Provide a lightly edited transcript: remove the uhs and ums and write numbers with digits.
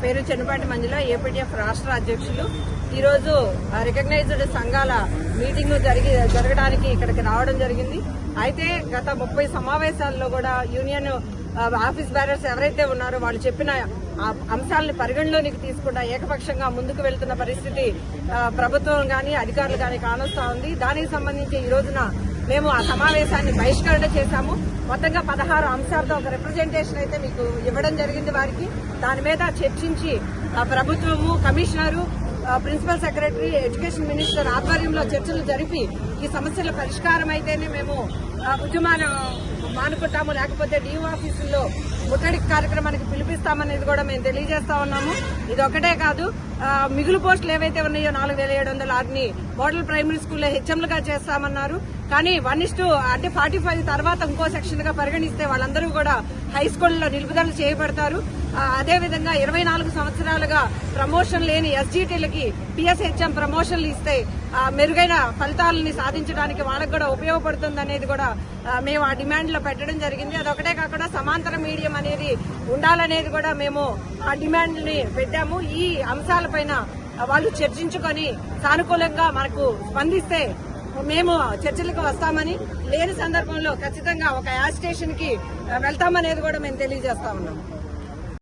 పేరు చెన్నుపాటి మంజుల, ఏపీటీఎఫ్ రాష్ట్ర అధ్యక్షులు. ఈ రోజు రికగ్నైజ్డ్ సంఘాల మీటింగ్ జరగడానికి ఇక్కడికి రావడం జరిగింది. అయితే గత 30 సమావేశాల్లో కూడా యూనియన్ ఆఫీస్ బేరర్స్ ఎవరైతే ఉన్నారో వాళ్ళు చెప్పిన అంశాలను పరిగణలోనికి తీసుకుండా ఏకపక్షంగా ముందుకు వెళ్తున్న పరిస్థితి ప్రభుత్వం గాని అధికారులు గాని కానొస్తా ఉంది. దానికి సంబంధించి ఈ రోజున మేము ఆ సమావేశాన్ని బహిష్కరణ చేశాము. మొత్తంగా 16 అంశాలతో ఒక రిప్రజెంటేషన్ అయితే మీకు ఇవ్వడం జరిగింది వారికి. దాని మీద చర్చించి ప్రభుత్వము, commissioner, principal secretary, education minister ఆధ్వర్యంలో చర్చలు జరిపి ఈ సమస్యల పరిష్కారం అయితేనే మేము ఉద్యమాన్ని మానుకుంటాము, లేకపోతే డిఓ ఆఫీసుల్లో ముట్టడి కార్యక్రమానికి పిలిపిస్తామనేది కూడా మేము తెలియజేస్తా ఉన్నాము. ఇది ఒకటే కాదు, మిగులు పోస్టులు ఏవైతే ఉన్నాయో 4706ని మోడల్ ప్రైమరీ స్కూల్లో హెచ్ఎంలుగా చేస్తామన్నారు. కానీ 1:45 తర్వాత ఇంకో సెక్షన్ గా పరిగణిస్తే వాళ్ళందరూ కూడా హై స్కూల్లో నిలుపుదల చేయబడతారు. అదేవిధంగా 24 సంవత్సరాలుగా ప్రమోషన్ లేని ఎస్జీటీలకి టీఎస్హెచ్ఎం ప్రమోషన్లు ఇస్తే మెరుగైన ఫలితాలని సాధించడానికి వాళ్ళకు కూడా ఉపయోగపడుతుంది అనేది కూడా మేము ఆ డిమాండ్ లో పెట్టడం జరిగింది. అదొకటే కాకుండా సమాంతర మీడియం అనేది ఉండాలనేది కూడా మేము ఆ డిమాండ్ ని పెట్టాము. ఈ అంశాలపైన వాళ్ళు చర్చించుకొని సానుకూలంగా మనకు స్పందిస్తే మేము చర్చలకు వస్తామని, లేని సందర్భంలో ఖచ్చితంగా ఒక యాజిటేషన్ కి వెళ్తామనేది కూడా మేము తెలియజేస్తా ఉన్నాం.